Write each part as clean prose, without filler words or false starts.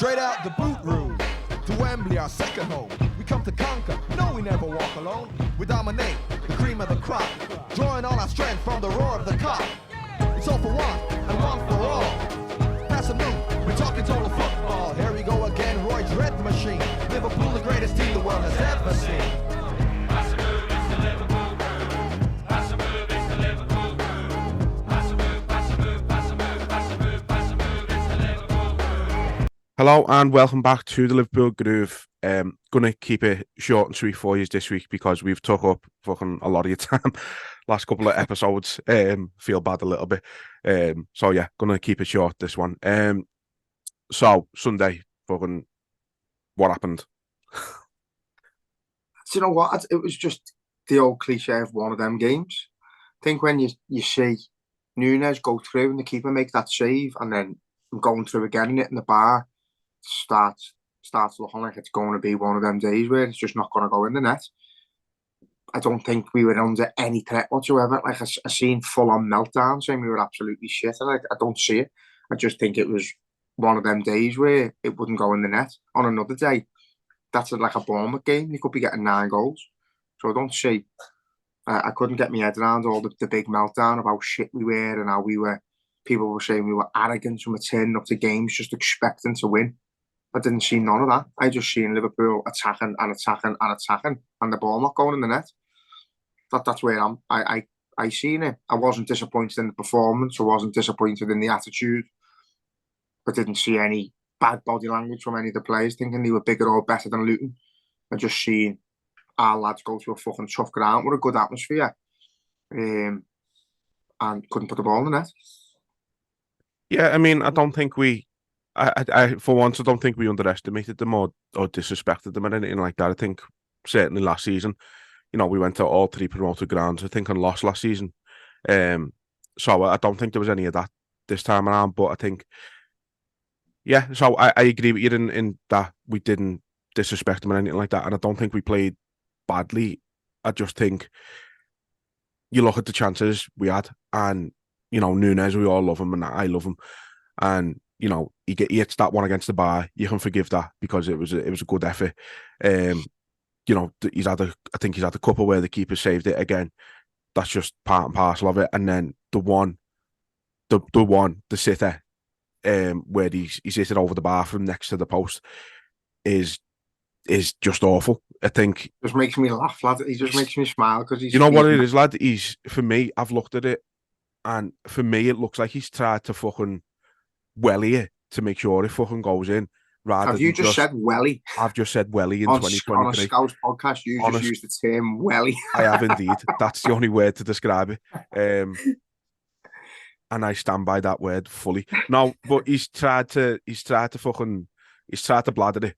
Straight out the boot room to Wembley, our second home. We come to conquer, no, we never walk alone. We dominate, the cream of the crop, drawing all our strength from the roar of the cock. It's all for one and one for all. Pass a move, we're talking total football. Here we go again, Roy's red machine. Liverpool, the greatest team the world has ever seen. Pass a move, it's the Liverpool crew. Pass a move, it's the Liverpool crew. Pass a move, pass a move, pass a move, pass a move, pass a move, it's the Liverpool crew. Hello and welcome back to the Liverpool Groove. Gonna keep it short and sweet for you this week because we've took up fucking a lot of your time last couple of episodes. Feel bad a little bit. So yeah, gonna keep it short this one. So Sunday, fucking what happened? Do you know what? It was just the old cliche of one of them games. I think when you see Nunez go through and the keeper make that save and then going through again and hitting the bar, starts looking like it's going to be one of them days where it's just not going to go in the net. I don't think we were under any threat whatsoever. Like I seen full-on meltdown saying we were absolutely shit. I don't see it. I just think it was one of them days where it wouldn't go in the net. On another day, that's like a Bournemouth game. You could be getting 9 goals. So I don't see... I couldn't get my head around all the big meltdown of how shit we were and how we were... People were saying we were arrogant from turning up to games just expecting to win. I didn't see none of that. I just seen Liverpool attacking and the ball not going in the net. That's where I seen it. I wasn't disappointed in the performance. I wasn't disappointed in the attitude. I didn't see any bad body language from any of the players thinking they were bigger or better than Luton. I just seen our lads go to a fucking tough ground with a good atmosphere and couldn't put the ball in the net. Yeah, I mean, I don't think we... I for once, I don't think we underestimated them or disrespected them or anything like that. I think certainly last season, you know, we went to all 3 promoted grounds, I think, and lost last season. So I don't think there was any of that this time around. But I think, yeah, so I agree with you in that we didn't disrespect them or anything like that. And I don't think we played badly. I just think you look at the chances we had, and, you know, Nunez, we all love him, and I love him. And, you know, he hits that one against the bar. You can forgive that because it was a good effort. You know, I think he's had a couple where the keeper saved it again. That's just part and parcel of it. And then the sitter, where he's hit it over the bar from next to the post is just awful. I think it just makes me laugh, lad. He just makes me smile because he's. You know what it is, lad? For me, I've looked at it, and for me, it looks like he's tried to fucking welly it to make sure it fucking goes in. Have you just said welly? I've just said welly in 2023. On a Scouts podcast, you just used the term welly. I have indeed. That's the only word to describe it. And I stand by that word fully. No, but he's tried to bladder it,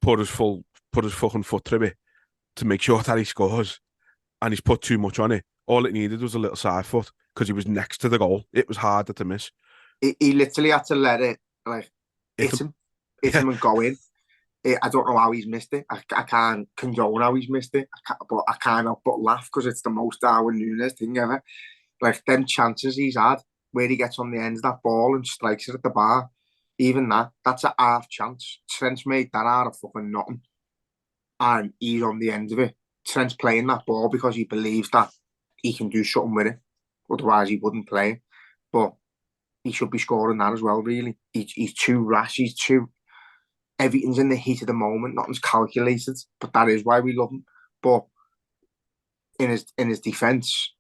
put his fucking foot through it to make sure that he scores, and he's put too much on it. All it needed was a little side foot because he was next to the goal. It was harder to miss. He literally had to let it hit him and go in. I don't know how he's missed it. I can't condone how he's missed it. I can't help but laugh because it's the most Darwin Nunez thing ever. Like them chances he's had where he gets on the end of that ball and strikes it at the bar. Even that's a half chance. Trent's made that out of fucking nothing, and he's on the end of it. Trent's playing that ball because he believes that he can do something with it. Otherwise, he wouldn't play it. But he should be scoring that as well, really. He's too rash. He's too... Everything's in the heat of the moment. Nothing's calculated. But that is why we love him. But in his defence,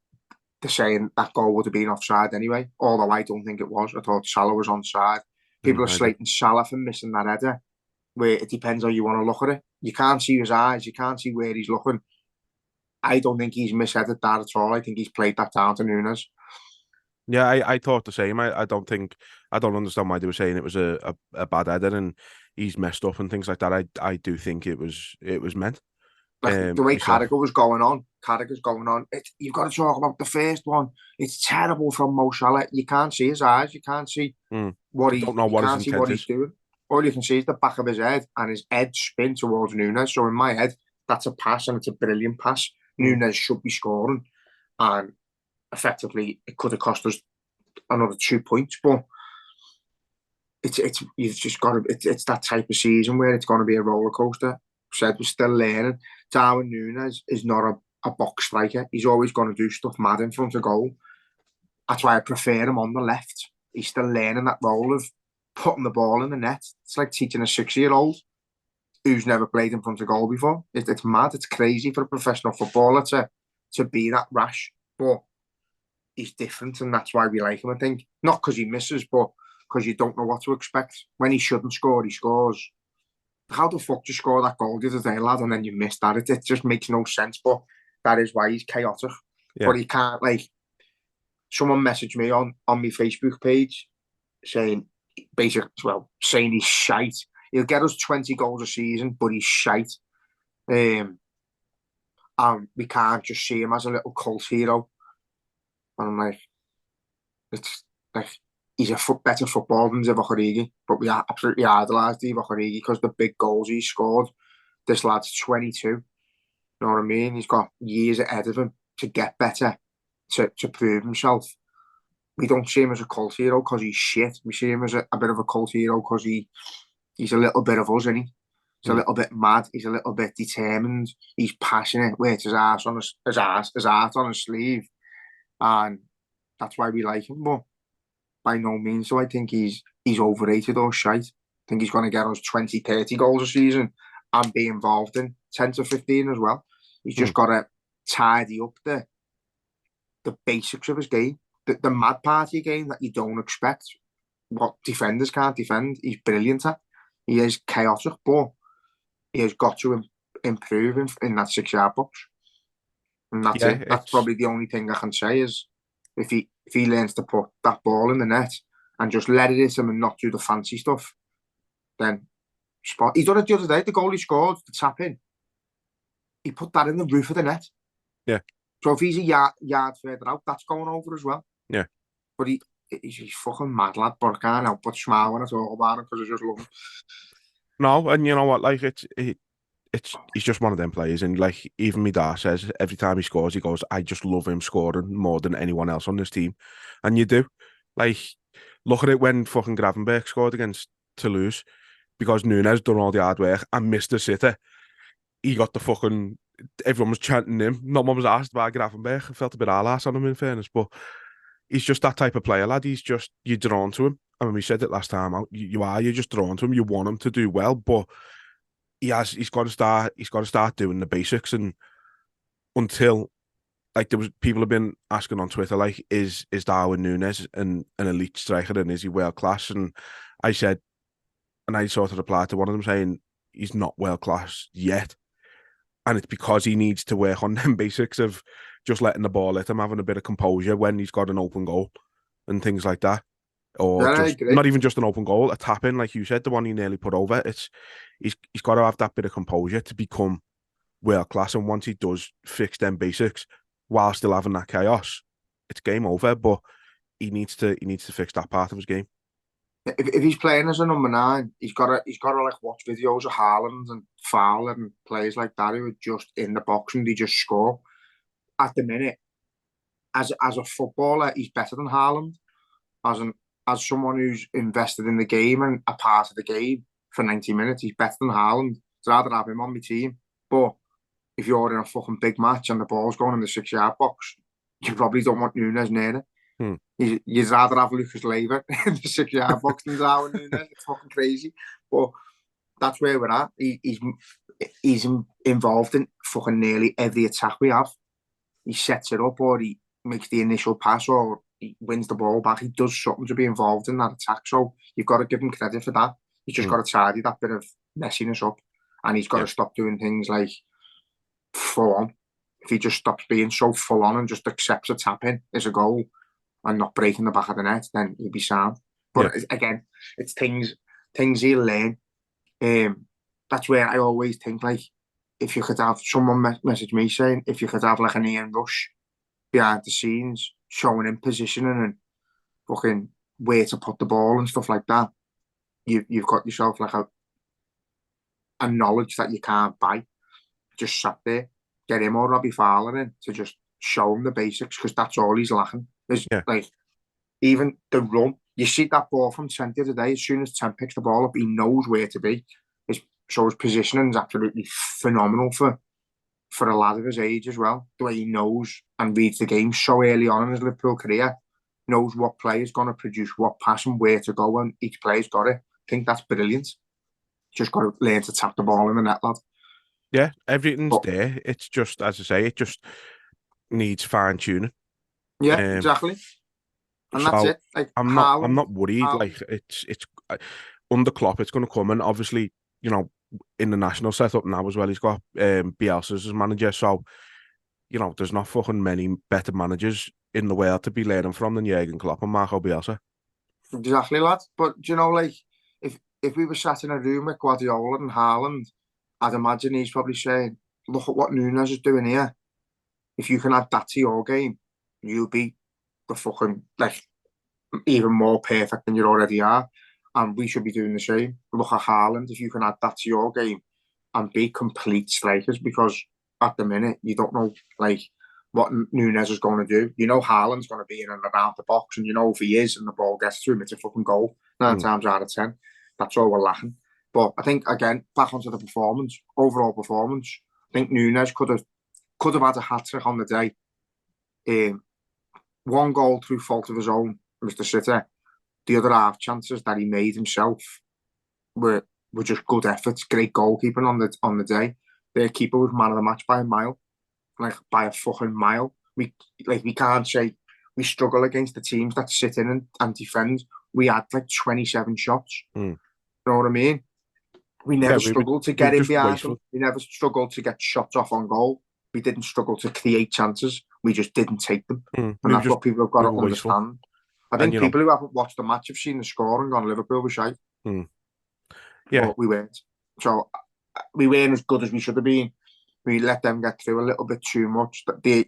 they're saying that goal would have been offside anyway. Although I don't think it was. I thought Salah was onside. People are slating Salah for missing that header. Where it depends how you want to look at it. You can't see his eyes. You can't see where he's looking. I don't think he's misheaded that at all. I think he's played that down to Nunez. Yeah, I thought the same. I don't understand why they were saying it was a bad header and he's messed up and things like that. I do think it was meant. Like the way Carragher's going on. You've got to talk about the first one. It's terrible from Mo Salah. You can't see his eyes. You can't see what he's doing. All you can see is the back of his head and his head spin towards Nunez. So in my head, that's a pass and it's a brilliant pass. Nunez should be scoring, and effectively it could have cost us another 2 points. But you've just got to. It's that type of season where it's going to be a roller coaster. Said we're still learning. Darwin Nunez is not a box striker. He's always going to do stuff mad in front of goal. That's why I prefer him on the left. He's still learning that role of putting the ball in the net. It's like teaching a 6-year-old who's never played in front of goal before. It's mad. It's crazy for a professional footballer to be that rash. But he's different, and that's why we like him, I think. Not because he misses, but because you don't know what to expect. When he shouldn't score, he scores. How the fuck do you score that goal the other day, lad, and then you miss that? It just makes no sense, but that is why he's chaotic. Yeah. But he can't, like... Someone messaged me on my Facebook page saying, basically, saying he's shite. He'll get us 20 goals a season, but he's shite. And we can't just see him as a little cult hero. And I'm like, it's like he's a better footballer than Divock Origi, but we absolutely idolise Divock Origi because the big goals he scored. This lad's 22. You know what I mean? He's got years ahead of him to get better, to prove himself. We don't see him as a cult hero because he's shit. We see him as a bit of a cult hero because he's a little bit of us, isn't he? He's a little bit mad. He's a little bit determined. He's passionate. Wears his heart on his sleeve. And that's why we like him. But by no means do I think he's overrated or shite. I think he's going to get us 20, 30 goals a season and be involved in 10 to 15 as well. He's just got to tidy up the basics of his game. The mad party game that you don't expect. What defenders can't defend. He's brilliant at. He is chaotic, but he has got to improve in that 6-yard box. And that's it. That's probably the only thing I can say is if he learns to put that ball in the net and just let it hit him and not do the fancy stuff, then spot. He done it the other day. The goal he scored, the tap in, he put that in the roof of the net. Yeah. So if he's a yard further out, that's going over as well. Yeah. But he's fucking mad, lad. But I can't help but smile when I talk about him because I just love him. No, and you know what? Like he's just one of them players, and like even my dad says every time he scores, he goes, "I just love him scoring more than anyone else on this team," and you do. Like, look at it when fucking Gravenberch scored against Toulouse because Nunez done all the hard work and missed the sitter. He got the fucking. Everyone was chanting him. No one was asked about Gravenberch. I felt a bit ass on him, in fairness, but he's just that type of player, lad. You're drawn to him. I mean, we said it last time out. You're just drawn to him. You want him to do well, but he's got to start doing the basics. And until, like, there was people have been asking on Twitter, like, is Darwin Nunez an elite striker and is he world class? And I said, and I sort of replied to one of them saying he's not world class yet. And it's because he needs to work on them basics of just letting the ball hit him, having a bit of composure when he's got an open goal and things like that. Or just, not even just an open goal, a tap in, like you said, the one he nearly put over. He's got to have that bit of composure to become world class. And once he does fix them basics while still having that chaos, it's game over. But he needs to fix that part of his game. If he's playing as a number 9, he's got to like watch videos of Haaland and Fowler and players like that who are just in the box and they just score. At the minute, as a footballer, he's better than Haaland. As someone who's invested in the game and a part of the game for 90 minutes, he's better than Haaland. I'd rather have him on my team. But if you're in a fucking big match and the ball's going in the 6-yard box, you probably don't want Nunez near it. You'd rather have Lucas Leiva in the 6-yard box than Darwin Nunez. It's fucking crazy. But that's where we're at. He's involved in fucking nearly every attack we have. He sets it up or he makes the initial pass or he wins the ball back. He does something to be involved in that attack. So you've got to give him credit for that. He's just got to tidy that bit of messiness up. And he's got to stop doing things like full on. If he just stops being so full on and just accepts a tap in as a goal and not breaking the back of the net, then he'll be sound. But again, it's things he'll learn. That's where I always think, like, if you could have someone message me saying, if you could have like an Ian Rush behind the scenes, showing him positioning and fucking where to put the ball and stuff like that, you've got yourself like a knowledge that you can't buy. Just sat there, get him or Robbie Fowler in to just show him the basics because that's all he's lacking. Like even the run You see that ball from 20 today, as soon as 10 picks the ball up, he knows where to be. So his positioning is absolutely phenomenal for a lad of his age as well. The way he knows and reads the game so early on in his Liverpool career, knows what play is going to produce what pass and where to go, and each player's got it. I think that's brilliant. Just got to learn to tap the ball in the net, lad. Yeah, everything's there. It's just, as I say, it just needs fine tuning. Yeah, exactly. And so that's it. Like, I'm not worried. Like it's under Klopp, it's going to come, and obviously, you know, in the national setup now as well, he's got Bielsa as manager. So, you know, there's not fucking many better managers in the world to be learning from than Jurgen Klopp and Marco Bielsa. Exactly, lad. But you know, like if we were sat in a room with Guardiola and Haaland, I'd imagine he's probably saying, "Look at what Nunez is doing here. If you can add that to your game, you'll be the fucking like even more perfect than you already are. And we should be doing the same. Look at Haaland. If you can add that to your game and be complete strikers, because at the minute you don't know like what Nunez is going to do. You know Haaland's going to be in and around the box, and you know if he is and the ball gets to him, it's a fucking goal 9 times out of 10. That's all we're lacking. But I think again, back onto the performance, overall performance. I think Nunez could have had a hat trick on the day. One goal through fault of his own, Mr. Sitter. The other half chances that he made himself were just good efforts, great goalkeeping on the day. Their keeper was man of the match by a mile, like by a fucking mile. We can't say we struggle against the teams that sit in and defend. We had like 27 shots. You know what I mean? We never struggled to get in behind them. We never struggled to get shots off on goal. We didn't struggle to create chances. We just didn't take them. And that's what people have got to understand. I think people who haven't watched the match have seen the score and gone, Liverpool was shite. Yeah. But we weren't. So we weren't as good as we should have been. We let them get through a little bit too much. I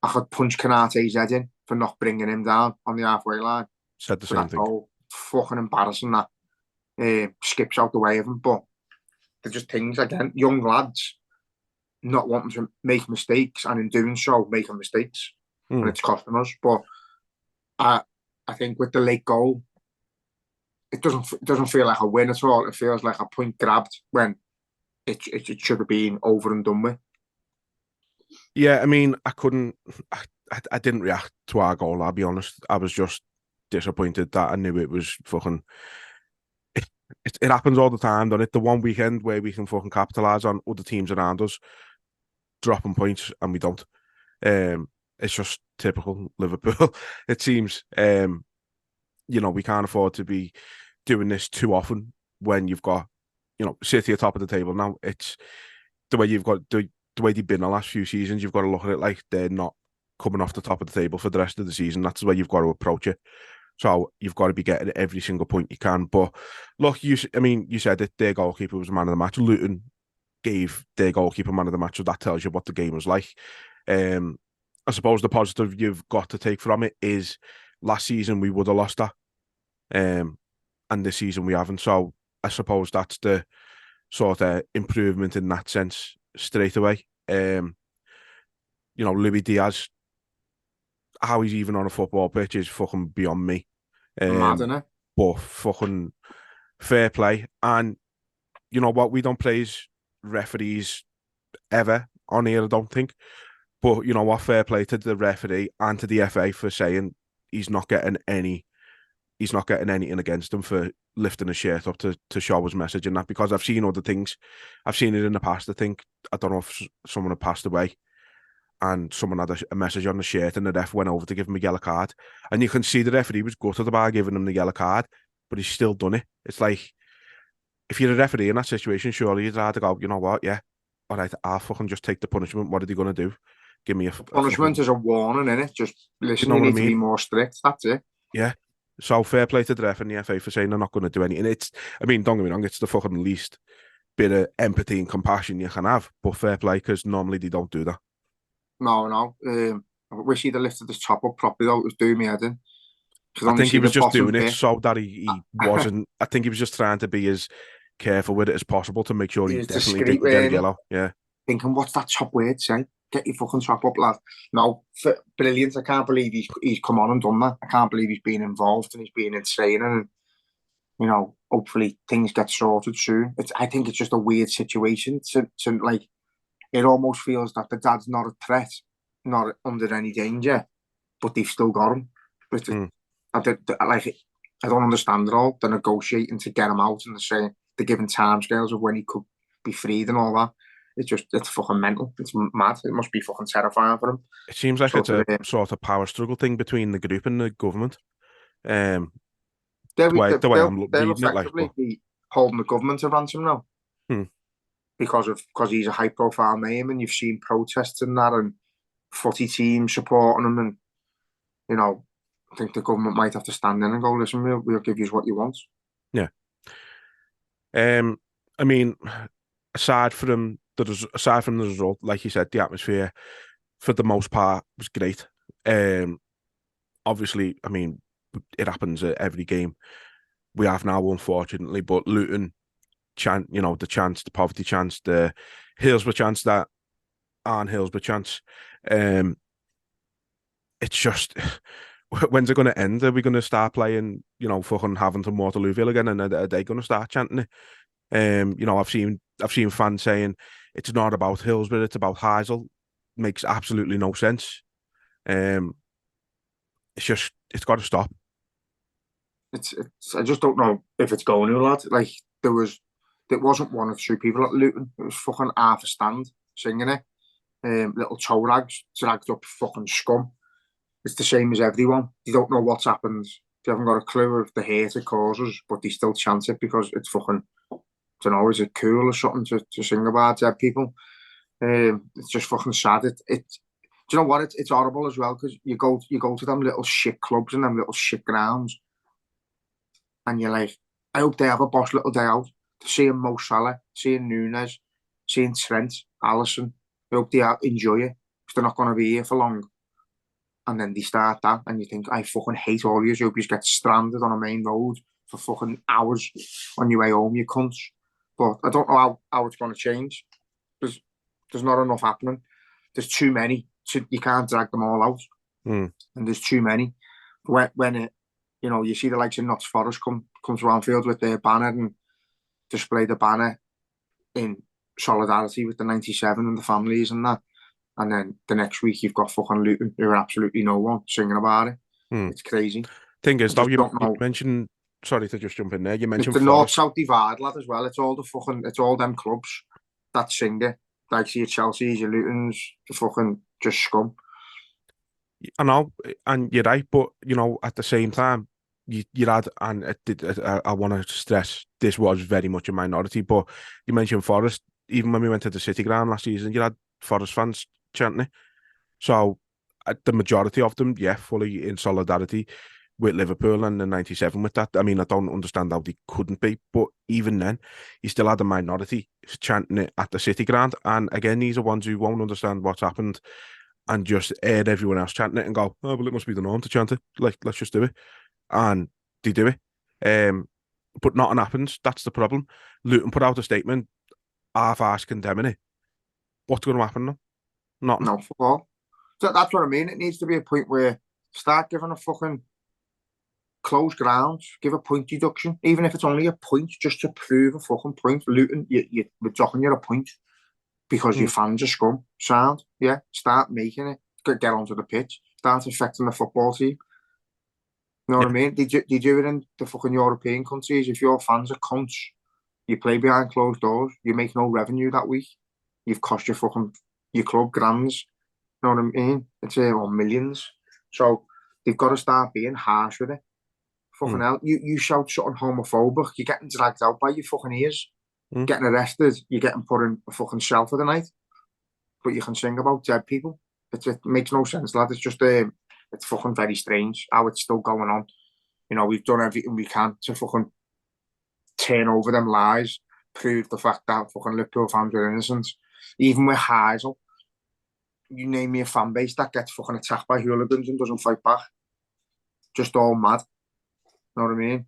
could punch Kanate's head in for not bringing him down on the halfway line. Said the same thing. Goal. Fucking embarrassing that. Skips out the way of him. But they're just things, again, young lads not wanting to make mistakes, and in doing so, making mistakes. And it's costing us. But I think with the late goal, it doesn't feel like a win at all. It feels like a point grabbed when it should have been over and done with. Yeah, I mean, I didn't react to our goal, I'll be honest. I was just disappointed that I knew it was fucking... It happens all the time, doesn't it? The one weekend where we can fucking capitalise on other teams around us dropping points and we don't. It's just typical Liverpool, it seems. You know, we can't afford to be doing this too often when you've got, you know, City at top of the table now. It's the way you've got the way they've been the last few seasons. You've got to look at it like they're not coming off the top of the table for the rest of the season. That's the way you've got to approach it. So you've got to be getting every single point you can. But look, you said it, their goalkeeper was man of the match. Luton gave their goalkeeper man of the match, so that tells you what the game was like. I suppose the positive you've got to take from it is last season we would have lost that. And this season we haven't. So I suppose that's the sort of improvement in that sense straight away. You know, Luis Diaz, how he's even on a football pitch is fucking beyond me. Mad, isn't it? But fucking fair play. And you know what? We don't praise referees ever on here, I don't think. But you know what? Fair play to the referee and to the FA for saying he's not getting anything against him for lifting his shirt up to show his message and that, because I've seen other things. I've seen it in the past. I don't know if someone had passed away and someone had a message on the shirt and the ref went over to give him a yellow card. And you can see the referee was gutted about giving him the yellow card, but he's still done it. It's like, if you're a referee in that situation, surely you'd rather go, you know what, yeah, all right, I'll fucking just take the punishment. What are they going to do? Give me a punishment is a warning, innit? Just listen, you need to be more strict. That's it. Yeah. So fair play to the ref and the FA for saying they're not going to do anything. Don't get me wrong, it's the fucking least bit of empathy and compassion you can have. But fair play, because normally they don't do that. No. I wish he'd have lifted his top up properly, though. It was doing me head in. I think he was just doing it so that he wasn't... I think he was just trying to be as careful with it as possible to make sure he definitely didn't get a yellow. Yeah. Thinking, what's that top word say? Get your fucking top up, lad. No, brilliant. I can't believe he's come on and done that. I can't believe he's been involved and he's been in training. And, you know, hopefully things get sorted soon. I think it's just a weird situation to like, it almost feels that the dad's not a threat, not under any danger, but they've still got him. But I don't understand it all. They're negotiating to get him out and they're giving timescales of when he could be freed and all that. It's fucking mental. It's mad. It must be fucking terrifying for him. It seems like it's a sort of power struggle thing between the group and the government. The way I'm reading it, like, be holding the government to ransom now. Because he's a high profile name, and you've seen protests and that, and footy teams supporting him, and you know, I think the government might have to stand in and go, listen, we'll give you what you want. Yeah. I mean, aside from the result, like you said, the atmosphere for the most part was great. Obviously, I mean, it happens at every game. We have now, unfortunately, but Luton, the poverty chance, the Hillsborough chance that aren't Hillsborough chance. It's just, when's it going to end? Are we going to start playing, fucking Havant Waterlooville again, and are they going to start chanting it? I've seen fans saying it's not about Hillsborough, it's about Heysel. Makes absolutely no sense. It's got to stop. I just don't know if it's going to, lad. Like, there wasn't one or two people at Luton. It was fucking half a stand singing it. Little toe rags, dragged up fucking scum. It's the same as everyone. They don't know what's happened. They haven't got a clue of the hate it causes, but they still chant it because it's fucking, I don't know, is it cool or something to sing about dead people? It's just fucking sad. Do you know what? It's horrible as well, because you go to them little shit clubs and them little shit grounds, and you're like, I hope they have a boss little day out. Seeing Mo Salah, seeing Nunez, seeing Trent, Alisson, I hope they enjoy it, because they're not going to be here for long. And then they start that, and you think, I fucking hate all of you. I hope you get stranded on a main road for fucking hours on your way home, you cunts. But I don't know how it's going to change. There's not enough happening. There's too many. You can't drag them all out. And there's too many. When you see the likes of Notts Forest come to Anfield with their banner and display the banner in solidarity with the 97 and the families and that. And then the next week you've got fucking Luton, who are absolutely no one singing about it. It's crazy. Thing is, though, you mentioned, sorry to just jump in there, you mentioned it's the North-South divide, lad, as well. It's all them clubs that sing it. Like, see your Chelsea's, your Lutons, the fucking just scum. I know, and you're right, but, at the same time, you had, and I want to stress, this was very much a minority, but you mentioned Forest. Even when we went to the City Ground last season, you had Forest fans chanting it. So the majority of them, fully in solidarity with Liverpool and the 97 with that. I mean, I don't understand how they couldn't be, but even then, you still had a minority chanting it at the City Ground. And again, these are ones who won't understand what's happened and just hear everyone else chanting it and go, oh, well, it must be the norm to chant it. Like, let's just do it. And they do it. But nothing happens. That's the problem. Luton put out a statement, half-arse condemning it. What's going to happen now? Nothing. No, fuck all. So that's what I mean. It needs to be a point where start giving a fucking closed grounds, give a point deduction, even if it's only a point, just to prove a fucking point. Luton, we're talking you a point because your fans are scum. Sound, yeah. Start making it. Get onto the pitch. Start affecting the football team. You know what I mean? They do it in the fucking European countries. If your fans are cunts, you play behind closed doors. You make no revenue that week. You've cost your club grands. You know what I mean? It's millions. So they've got to start being harsh with it. Fucking hell. You shout something homophobic, you're getting dragged out by your fucking ears. Getting arrested, you're getting put in a fucking cell for the night. But you can sing about dead people. It makes no sense, lad. It's just it's fucking very strange how it's still going on. We've done everything we can to fucking turn over them lies, prove the fact that fucking Liverpool fans are innocent. Even with Heysel, you name me a fan base that gets fucking attacked by hooligans and doesn't fight back. Just all mad. You know what I mean?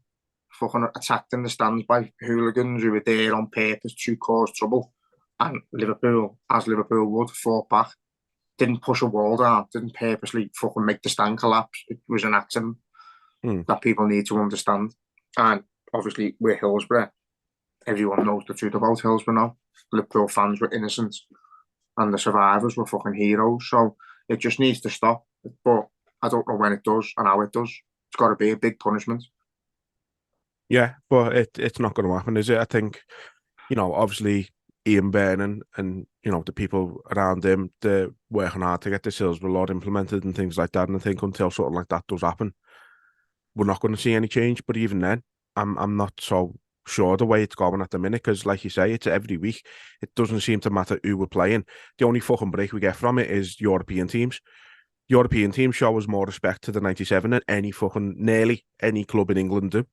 Fucking attacked in the stands by hooligans who were there on purpose to cause trouble. And Liverpool, as Liverpool would, fought back. didn't push a wall down, didn't purposely fucking make the stand collapse. It was an accident that people need to understand. And obviously, we're Hillsborough. Everyone knows the truth about Hillsborough now. Liverpool fans were innocent, and the survivors were fucking heroes. So it just needs to stop. But I don't know when it does and how it does. It's got to be a big punishment. Yeah, but it's not going to happen, is it? I think, obviously Ian Byrne and the people around him, they're working hard to get the Hillsborough law implemented and things like that. And I think until something like that does happen, we're not going to see any change. But even then, I'm not so sure the way it's going at the minute, because like you say, it's every week. It doesn't seem to matter who we're playing. The only fucking break we get from it is European teams. European teams show us more respect to the 97 than nearly any club in England do.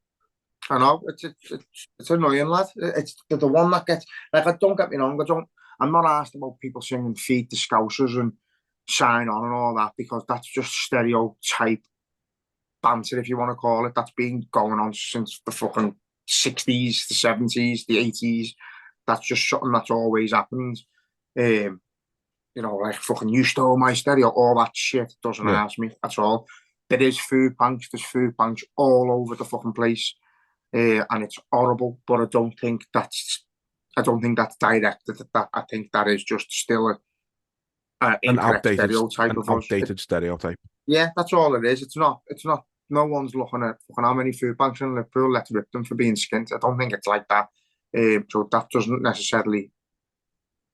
I know, it's annoying, lad. It's the one that gets, like, don't get me wrong, I'm not asked about people singing Feed the Scousers and Shine On and all that, because that's just stereotype banter, if you want to call it. That's been going on since the fucking 60s, the 70s, the 80s. That's just something that's always happened. Like fucking you stole my stereo, all that shit doesn't ask me at all. There is food banks, there's food banks all over the fucking place. And it's horrible, but I don't think that's directed at that. I think that is just still an outdated stereotype. Yeah, that's all it is. It's not. No one's looking at how many food banks in Liverpool. Let's rip them for being skint. I don't think it's like that. So that doesn't necessarily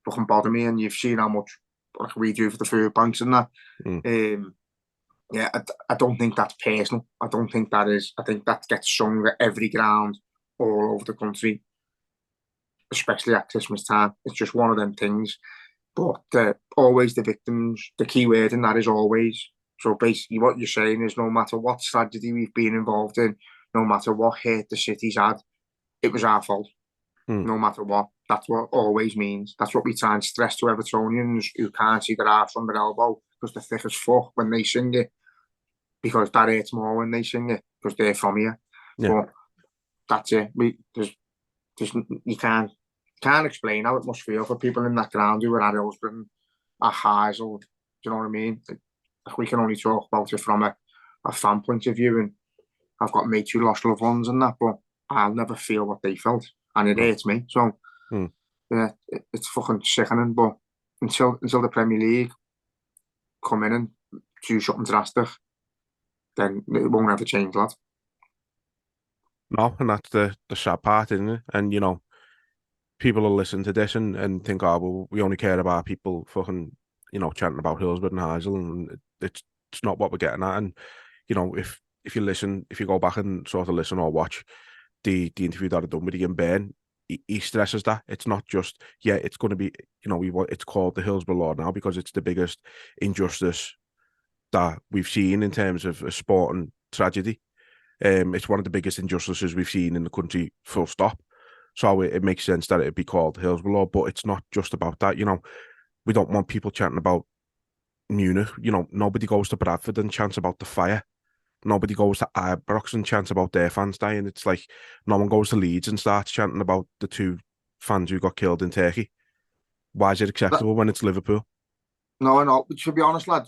fucking bother me. And you've seen how much we do for the food banks and that. I don't think that's personal. I don't think that is. I think that gets sung at every ground all over the country, especially at Christmas time. It's just one of them things. But always the victims, the key word in that is always. So basically what you're saying is no matter what tragedy we've been involved in, no matter what hurt the city's had, it was our fault. No matter what. That's what always means. That's what we try and stress to Evertonians who can't see their arse from their elbow because they're thick as fuck when they sing it. Because that hurts more when they sing it because they're from here. Yeah. But that's it. You can't explain how it must feel for people in that ground who are at Hillsborough, at Heysel. Do you know what I mean? We can only talk about it from a fan point of view, and I've got mates who lost loved ones and that, but I'll never feel what they felt, and it hurts me. So yeah, it's fucking sickening. But until the Premier League come in and do something drastic, then it won't ever change, lad. No, and that's the sad part, isn't it? And people will listen to this and think, oh, well, we only care about people fucking, chanting about Hillsborough and Heysel, and it's not what we're getting at. And, if you listen, if you go back and sort of listen or watch the interview that I've done with Ian Byrne, he stresses that it's not just, it's going to be, it's called the Hillsborough Law now because it's the biggest injustice that we've seen in terms of a sporting tragedy. It's one of the biggest injustices we've seen in the country, full stop. So it makes sense that it'd be called Hillsborough Law, but it's not just about that. We don't want people chanting about Munich. Nobody goes to Bradford and chants about the fire. Nobody goes to Ibrox and chants about their fans dying. It's like no one goes to Leeds and starts chanting about the 2 fans who got killed in Turkey. Why is it acceptable when it's Liverpool? No. To be honest, lad,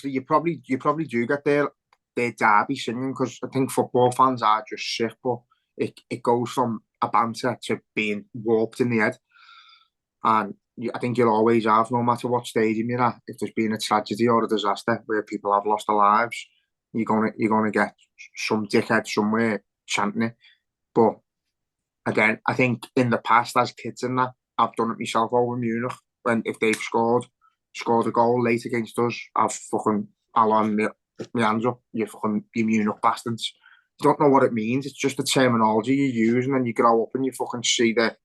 you probably do get their derby singing because I think football fans are just sick, but it goes from a banter to being warped in the head. And I think you'll always have, no matter what stadium you're at, if there's been a tragedy or a disaster where people have lost their lives, you're gonna get some dickhead somewhere chanting it. But again, I think in the past as kids and that, I've done it myself over Munich when if they've scored a goal late against us, I'll on my hands up, you Munich bastards. You don't know what it means. It's just the terminology you use, and then you grow up and you fucking see the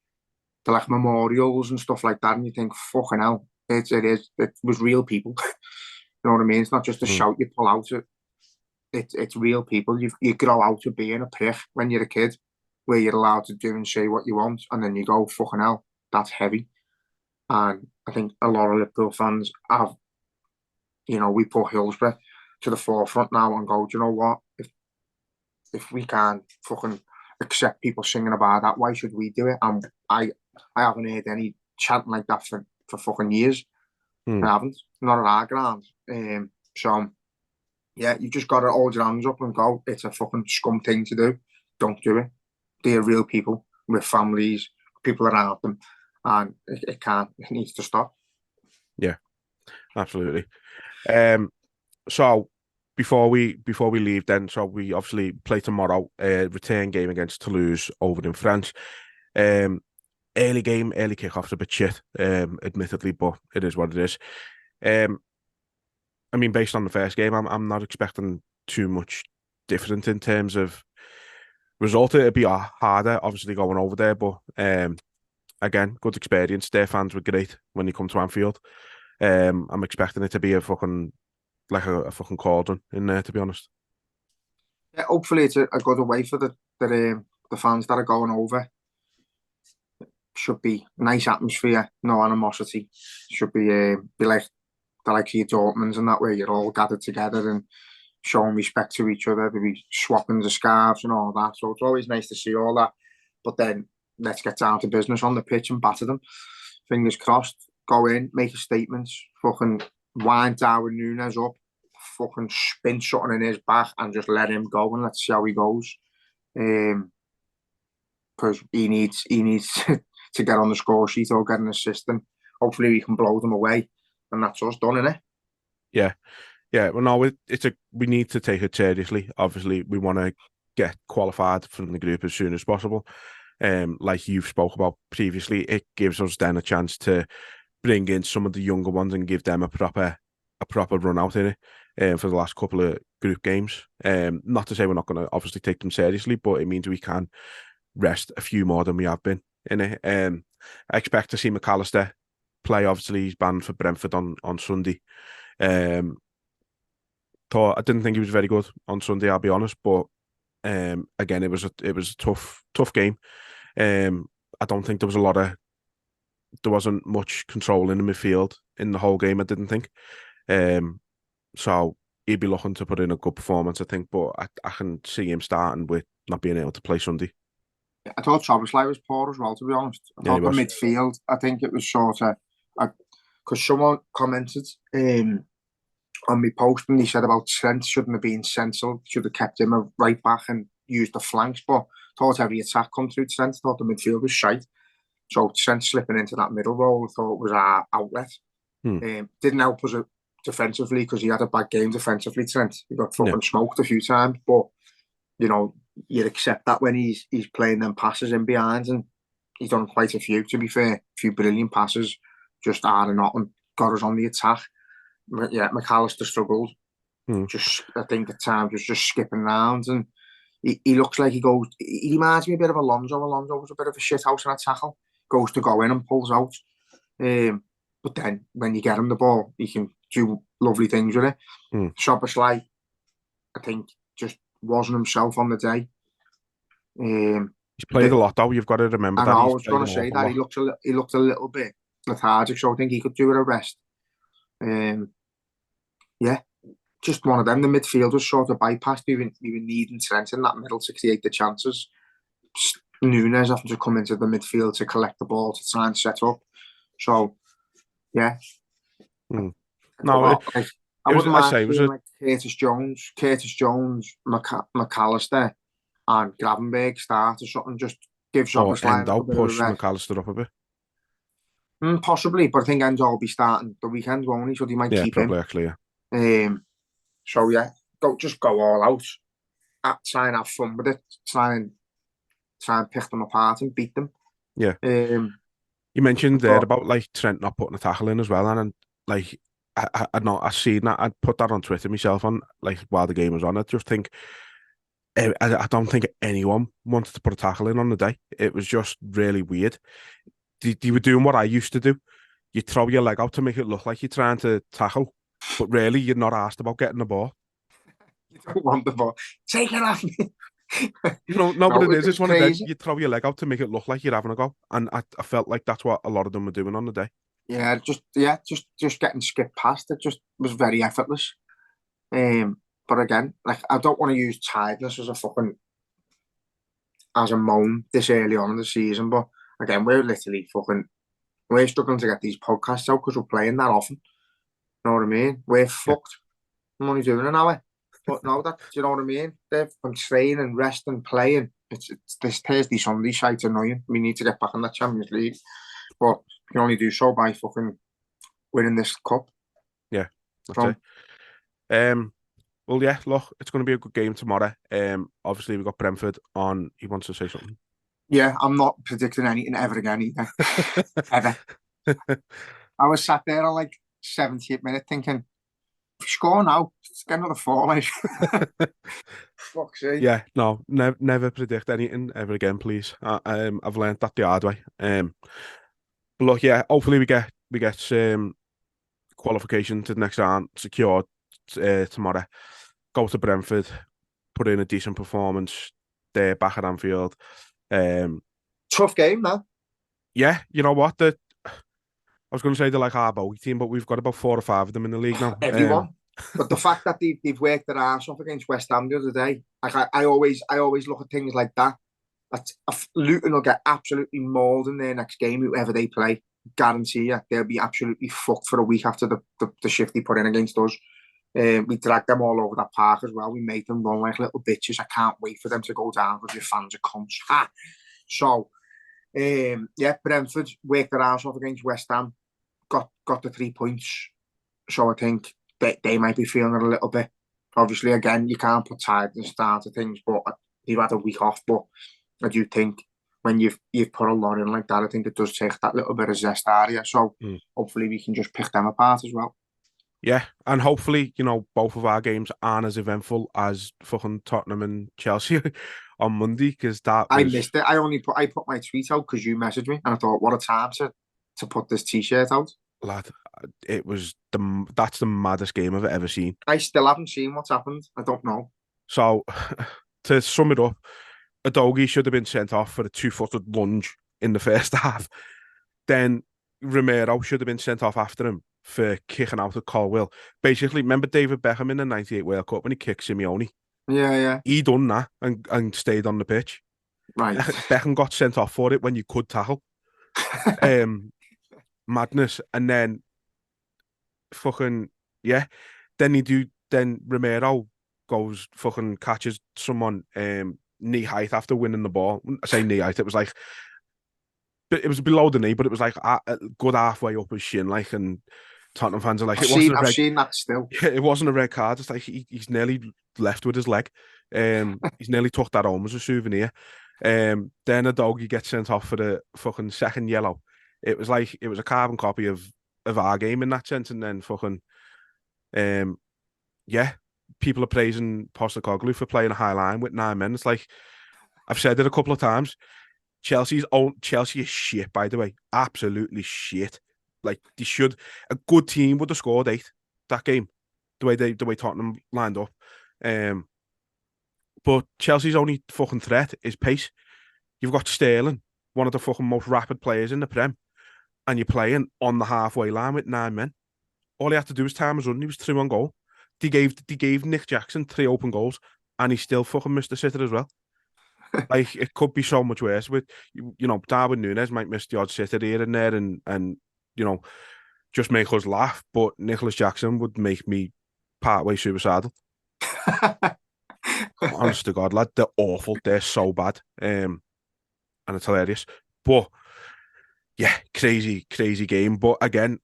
like memorials and stuff like that, and you think, fucking hell, it was real people. You know what I mean? It's not just a shout you pull out. It's real people. You grow out of being a prick when you're a kid, where you're allowed to do and say what you want, and then you go, fucking hell, that's heavy. And I think a lot of Liverpool fans have, we put Hillsborough to the forefront now and go, do you know what? If we can't fucking accept people singing about that, why should we do it? And I haven't heard any chanting like that for fucking years. They haven't. Not at our ground. So, yeah, you've just got to hold your hands up and go, it's a fucking scum thing to do. Don't do it. They're real people with families, people around them, and it needs to stop. Yeah, absolutely. So before we leave then, so we obviously play tomorrow, return game against Toulouse over in France. Early game, early kickoff's a bit shit, admittedly, but it is what it is. I mean, based on the first game, I'm not expecting too much different in terms of result. It'd be harder, obviously, going over there, but again, good experience. Their fans were great when you come to Anfield. I'm expecting it to be a fucking cauldron in there, to be honest. Yeah, hopefully it's a good way for the fans that are going over. Should be nice atmosphere, no animosity. Should be like the likes of your Dortmunds and that, where you're all gathered together and showing respect to each other. They'll be swapping the scarves and all that. So it's always nice to see all that. But then let's get down to business on the pitch and batter them. Fingers crossed. Go in, make a statement, fucking wind Darwin Nunez up, fucking spin something in his back and just let him go and let's see how he goes. Because he needs to get on the score sheet or get an assist, and hopefully we can blow them away, and that's us done, innit? Yeah. Well, no, we need to take it seriously. Obviously, we want to get qualified from the group as soon as possible. Like you've spoke about previously, it gives us then a chance to bring in some of the younger ones and give them a proper run out in it for the last couple of group games. Not to say we're not going to obviously take them seriously, but it means we can rest a few more than we have been in it. I expect to see McAllister play. Obviously, he's banned for Brentford on Sunday. I didn't think he was very good on Sunday, I'll be honest, but again, it was a tough game. I don't think there wasn't much control in the midfield in the whole game, I didn't think. So he'd be looking to put in a good performance, I think, but I can see him starting with not being able to play Sunday. I thought Szoboszlai was poor as well, to be honest. I thought the midfield, I think it was sort of, because someone commented on my post and he said about Trent shouldn't have been central, should have kept him a right back and used the flanks, but I thought every attack come through Trent. I thought the midfield was shite. So Trent slipping into that middle role, I thought was our outlet. Didn't help us defensively because he had a bad game defensively, Trent. He got fucking smoked a few times, but you know, you'd accept that when he's playing them passes in behind, and he's done quite a few, to be fair. A few brilliant passes, just ironing out and got us on the attack. Yeah, McAllister struggled. I think at times was just skipping around, and he looks like he reminds me a bit of Alonso. Alonso was a bit of a shithouse in a tackle. Goes to go in and pulls out. But then when you get him the ball, he can do lovely things with it. Szoboszlai, I think, just wasn't himself on the day. He's played a lot though. You've got to remember that. I was going to say that he looked a little bit lethargic, so I think he could do with a rest. Yeah, just one of them. The midfield was sort of bypassed. We were needing Trent in that middle to create the chances. Nunez having to come into the midfield to collect the ball to try and set up. So, yeah. No, I wouldn't mind seeing like Curtis Jones, McAllister, and Gravenberch start or something. Just give Szoboszlai a bit push of a rest. McAllister up a bit. Possibly, but I think Enzo will be starting the weekend, won't he? So they might keep probably, him. Actually, yeah. So yeah, go all out. Try and have fun with it. Try and pick them apart and beat them. Yeah. You mentioned there about like Trent not putting a tackle in as well, and like I seen that. I'd put that on Twitter myself on like while the game was on. I just think I don't think anyone wanted to put a tackle in on the day. It was just really weird. You were doing what I used to do. You throw your leg out to make it look like you're trying to tackle, but really you're not asked about getting the ball. You don't want the ball. Take it off me. But it is. It's one of them. You throw your leg out to make it look like you're having a go, and I felt like that's what a lot of them were doing on the day. Yeah, just getting skipped past. It just was very effortless. But again, like I don't want to use tiredness as a moan this early on in the season. But again, we're struggling to get these podcasts out because we're playing that often. know what I mean? We're fucked. I'm only doing an hour. But no, do you know what I mean? They're from training, resting, playing. It's this Thursday, Sunday site's annoying. We need to get back in that Champions League. But you can only do so by fucking winning this cup. Yeah, that's it. Well, yeah, look, it's going to be a good game tomorrow. Obviously, we've got Brentford on. He wants to say something. Yeah, I'm not predicting anything ever again either. Ever. I was sat there on like 70th minute thinking, score now, let's get another 4. Like. Fuck's sake. Yeah, no, never predict anything ever again, please. I've learned that the hard way. But look, yeah, hopefully we get qualification to the next round secured tomorrow. Go to Brentford, put in a decent performance. They're back at Anfield. Tough game, man. Yeah, you know what? I was going to say they're like our bogey team, but we've got about 4 or 5 of them in the league now. Everyone. But the fact that they've worked their arse off against West Ham the other day, like I always look at things like that. Luton will get absolutely mauled in their next game, whoever they play. Guarantee you, they'll be absolutely fucked for a week after the shift they put in against us. We dragged them all over that park as well. We made them run like little bitches. I can't wait for them to go down because your fans are cunts. Ha! So, yeah, Brentford worked their arse off against West Ham. Got the 3 points. So I think they might be feeling it a little bit. Obviously, again, you can't put tired in the start of things, but they've had a week off. But I do think when you've put a lot in like that, I think it does take that little bit of zest out of you. So hopefully we can just pick them apart as well. Yeah, and hopefully, you know, both of our games aren't as eventful as fucking Tottenham and Chelsea on Monday, because I missed it. I put my tweet out because you messaged me, and I thought, what a time to put this T-shirt out. Lad, that's the maddest game I've ever seen. I still haven't seen what's happened. I don't know. So, to sum it up, Udogie should have been sent off for a 2-footed lunge in the first half. Then Romero should have been sent off after him for kicking out at Colwill. Basically, remember David Beckham in the 98 World Cup when he kicked Simeone? Yeah. He done that and stayed on the pitch. Right. Beckham got sent off for it when you could tackle. Madness. And then fucking, yeah. Then Romero goes fucking catches someone knee height after winning the ball. I say knee height, it was like, it was below the knee, but it was like a good halfway up his shin, like, and Tottenham fans are like, I've seen that still. It wasn't a red card. It's like he's nearly left with his leg. He's nearly took that home as a souvenir. Then Udogie gets sent off for the fucking second yellow. It was like it was a carbon copy of our game in that sense. And then fucking yeah, people are praising Postecoglou for playing a high line with 9 men. It's like, I've said it a couple of times. Chelsea is shit, by the way. Absolutely shit. Like, they should. A good team would have scored 8 that game, the way Tottenham lined up. But Chelsea's only fucking threat is pace. You've got Sterling, one of the fucking most rapid players in the Prem, and you're playing on the halfway line with 9 men. All he had to do was time his run. He was 3 on goal. They gave Nick Jackson 3 open goals, and he still fucking missed the sitter as well. Like, it could be so much worse. With, you know, Darwin Nunez might miss the odd sitter here and there, and you know, just make us laugh. But Nicholas Jackson would make me partway suicidal. Honest to God, lad, they're awful. They're so bad, and it's hilarious. But yeah, crazy game. But again,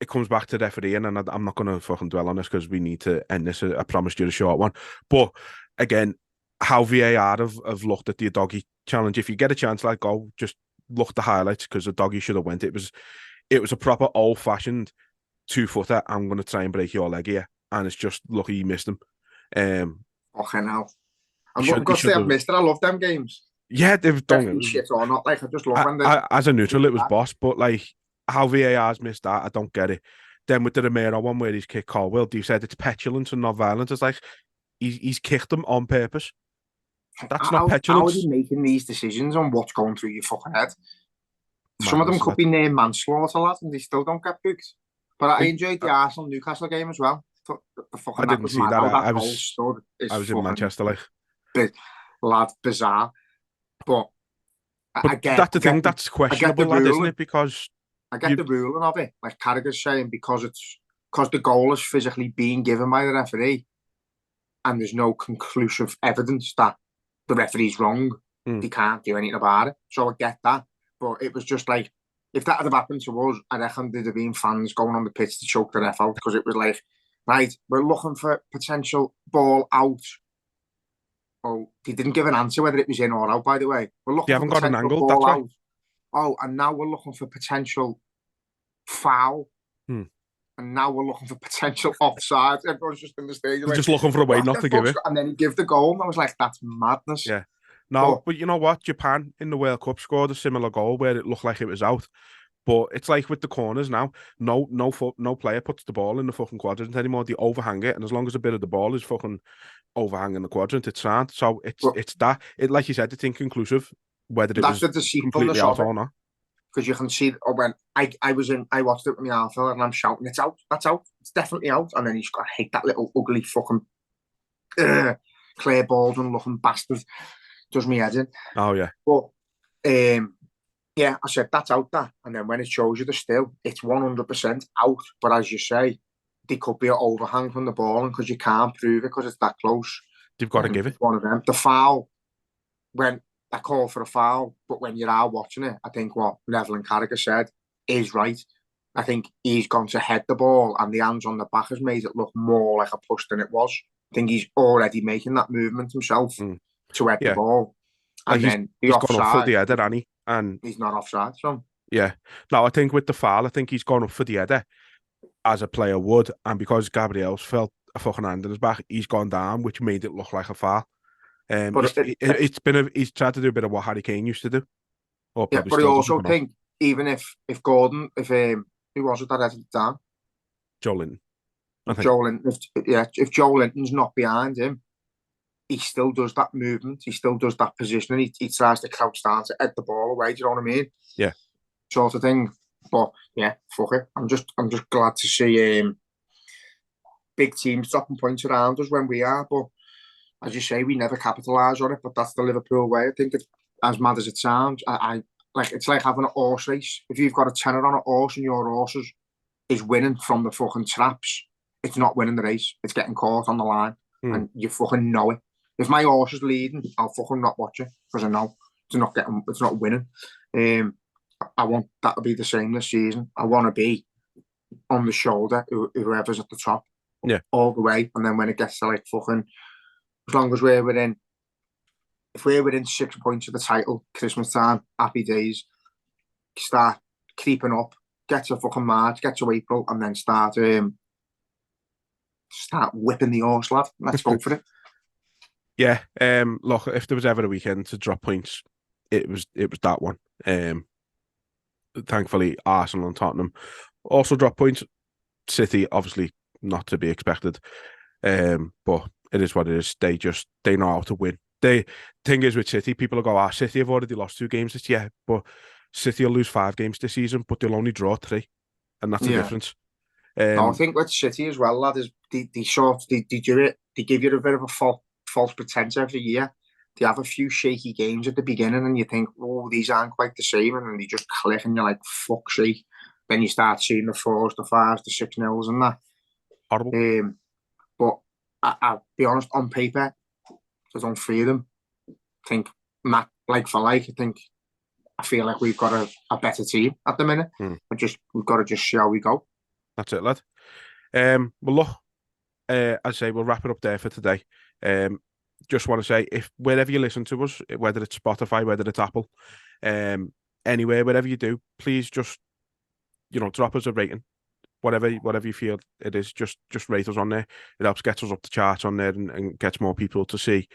it comes back to refereeing, and I'm not going to fucking dwell on this because we need to end this. I promised you a short one. But again, how VAR have looked at the Udogie challenge. If you get a chance, like, go just look at the highlights, because Udogie should have went. It was a proper old-fashioned 2-footer. I'm going to try and break your leg here, and it's just lucky he missed him. Okay, now I'm not going to say I've missed it. I love them games. Yeah, they've done it. Shit or not, like, I just love when they. As a neutral, it was boss, but like, how VAR's missed that, I don't get it. Then with the Romero one where he's kicked Colwill, you said it's petulance and not violence. It's like he's kicked them on purpose. That's not petulance. How are you making these decisions on what's going through your fucking head? Some of them could be near manslaughter, lad, and they still don't get booked. But I enjoyed the Arsenal Newcastle game as well. I didn't see that. I was in Manchester, like. Lad, bizarre. But that's the thing. That's questionable, lad, isn't it? Because I get the ruling of it. Like Carragher's saying, because it's because the goal is physically being given by the referee, and there's no conclusive evidence that the referee's wrong. They can't do anything about it. So I get that, but it was just like, if that had happened to us, I reckon there'd have been fans going on the pitch to choke the ref out, because it was like, right, we're looking for potential ball out. Oh, he didn't give an answer whether it was in or out, by the way. We're looking You haven't for got an potential angle, ball that's out. Oh, and now we're looking for potential foul. And now we're looking for potential offside. Everyone's just in the stage. Like, just looking for a way not to give it. And then he give the goal, and I was like, that's madness. Yeah. No, but you know what? Japan in the World Cup scored a similar goal where it looked like it was out. But it's like with the corners now, no player puts the ball in the fucking quadrant anymore. They overhang it, and as long as a bit of the ball is fucking overhanging the quadrant, it's sound. So it's that. It, like you said, it's inconclusive whether it was completely out or not. Because you can see, when I watched it with my half and I'm shouting, it's out, that's out, it's definitely out. And then he's got to hate that little ugly fucking Claire Baldwin looking bastard. Does me head in. Oh, yeah. But, yeah, I said, that's out that. And then when it shows you the still, it's 100% out. But as you say, there could be an overhang from the ball, and because you can't prove it because it's that close. You've got to give it. One of them. The foul, when I call for a foul, but when you're out watching it, I think what Neville and Carragher said is right. I think he's gone to head the ball, and the hands on the back has made it look more like a push than it was. I think he's already making that movement himself to head the ball. And then he's gone up for the header, hasn't he? And he's not offside, so. Yeah. No, I think with the foul, I think he's gone up for the header as a player would, and because Gabriel's felt a fucking hand in his back, he's gone down, which made it look like a foul. He's tried to do a bit of what Harry Kane used to do. But I also think, even if Gordon, who was it that headed it down? Joe Linton. If Joe Linton's not behind him, he still does that movement. He still does that positioning. He tries to crouch down to head the ball away. Do you know what I mean? Yeah. Sort of thing. But yeah, fuck it. I'm just glad to see big teams dropping points around us when we are. But as you say, we never capitalise on it. But that's the Liverpool way. I think as mad as it sounds, I like, it's like having a horse race. If you've got a tenner on a horse and your horse is winning from the fucking traps, it's not winning the race. It's getting caught on the line, and you fucking know it. If my horse is leading, I'll fucking not watch it because I know it's not winning. I want that to be the same this season. I want to be on the shoulder, whoever's at the top, all the way. And then when it gets to like fucking, as long as we're within, if we're within 6 points of the title, Christmas time, happy days. Start creeping up, get to fucking March, get to April, and then start whipping the horse, lad. Let's go for it. Yeah, look, if there was ever a weekend to drop points, it was that one. Thankfully, Arsenal and Tottenham also drop points. City, obviously, not to be expected. But it is what it is. They know how to win. The thing is with City, people will go, City have already lost 2 games this year, but City will lose 5 games this season, but they'll only draw 3, and that's the difference. No, I think with City as well, lad, is they do it. They give you a bit of a false pretense every year. They have a few shaky games at the beginning, and you think, oh, these aren't quite the same, and then they just click, and you're like, fuck's sake. Then you start seeing the 4s, the 5s, the 6-0s, and that. Horrible. But I'll be honest, on paper, I don't fear them. I think, like for like, I feel like we've got a better team at the minute. We've got to just see how we go. That's it, lad. Well, look, as I say, we'll wrap it up there for today. Just want to say, if wherever you listen to us, whether it's Spotify, whether it's Apple, anywhere, whatever you do, please just, drop us a rating. Whatever you feel it is, just rate us on there. It helps get us up the charts on there and gets more people to see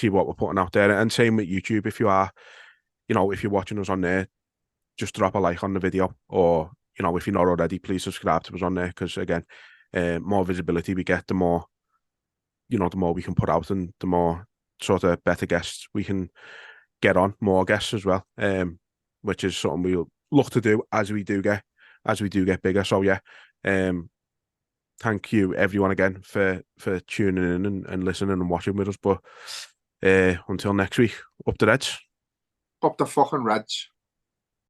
what we're putting out there. And same with YouTube. If you are, if you're watching us on there, just drop a like on the video, or if you're not already, please subscribe to us on there, because again, more visibility we get, the more the more we can put out, and the more sort of better guests we can get on, more guests as well, which is something we'll look to do as we do get bigger. So yeah, thank you everyone again for tuning in and listening and watching with us. But until next week, up the Reds. Up the fucking Reds.